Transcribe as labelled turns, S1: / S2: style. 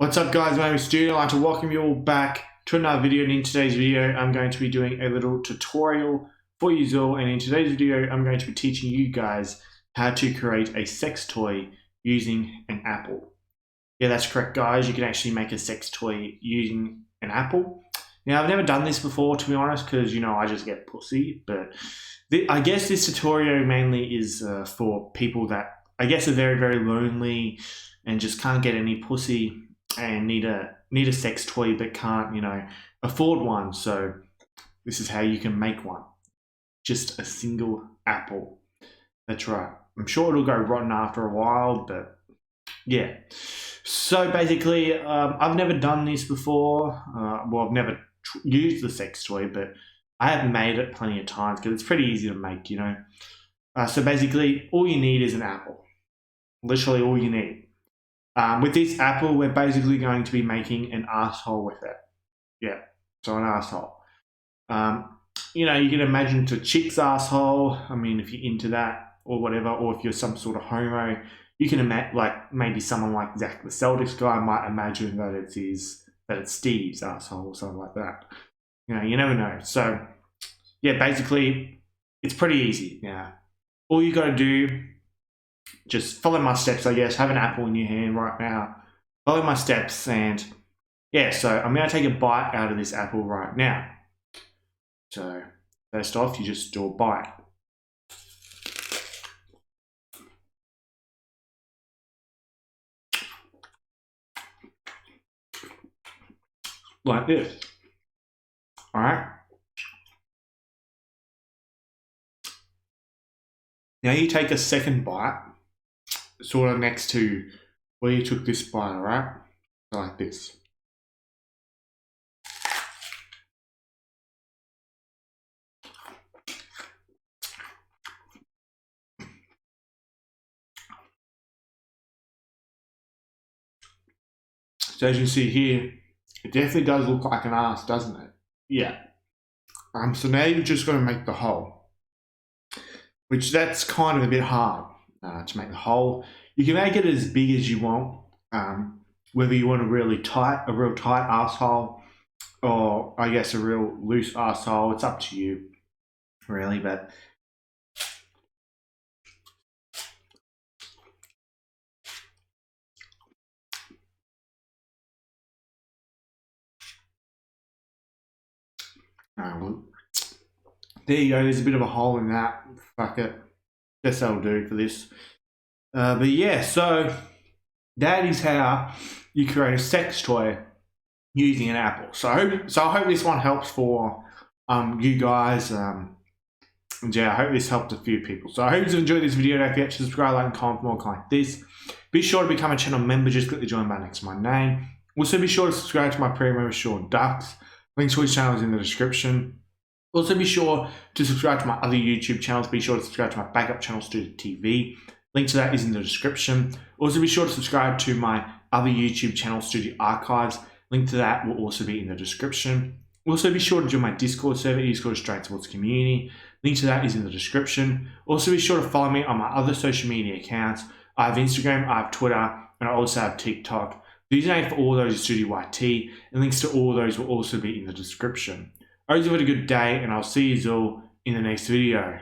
S1: What's up guys, my name is Stoody. I'd like to welcome you all back to another video, and in today's video I'm going to be doing a little tutorial for you all, and in today's video I'm going to be teaching you guys how to create a sex toy using an apple. Yeah, that's correct guys, you can actually make a sex toy using an apple. Now I've never done this before, to be honest, because I just get pussy, but I guess this tutorial mainly is for people that I guess are very, very lonely and just can't get any pussy and need a sex toy but can't afford one. So this is how you can make one. Just a single apple. That's right. I'm sure it'll go rotten after a while, but yeah. So basically, I've never done this before. Well, I've never used the sex toy, but I have made it plenty of times because it's pretty easy to make, So basically, all you need is an apple. Literally all you need. With this apple, we're basically going to be making an asshole with it. Yeah, so an asshole. You can imagine it's a chick's asshole. I mean, if you're into that or whatever, or if you're some sort of homo, you can imagine, like maybe someone like Zach the Celtics guy might imagine that it's Steve's asshole or something like that. You never know. So yeah, basically, it's pretty easy. Yeah, all you got to do. Just follow my steps, I guess. Have an apple in your hand right now. Follow my steps, and yeah, so I'm going to take a bite out of this apple right now. So first off, you just do a bite. Like this. Alright? Now you take a second bite, sort of next to where you took this bite, alright? Like this. So as you see here, it definitely does look like an ass, doesn't it? Yeah. So now you're just going to make the hole, which that's kind of a bit hard to make the hole. You can make it as big as you want, whether you want a real tight asshole, or I guess a real loose asshole. It's up to you, really. But there you go. There's a bit of a hole in that. Fuck it. Guess that'll do for this. But yeah, so that is how you create a sex toy using an apple. So I hope this one helps for you guys. And yeah, I hope this helped a few people. So I hope you enjoyed this video. Don't forget to subscribe, like, and comment for more like this. Be sure to become a channel member. Just click the join button next to my name. Also, be sure to subscribe to my premium with Sean Ducks. Links to his channel is in the description. Also, be sure to subscribe to my other YouTube channels. Be sure to subscribe to my backup channel, Stoody TV. Link to that is in the description. Also, be sure to subscribe to my other YouTube channel, Stoody Archives. Link to that will also be in the description. Also, be sure to join my Discord server, Discord Straight Sports Community. Link to that is in the description. Also, be sure to follow me on my other social media accounts. I have Instagram, I have Twitter, and I also have TikTok. The username for all those is StoodyYT, and links to all those will also be in the description. I hope you have a good day, and I'll see you all in the next video.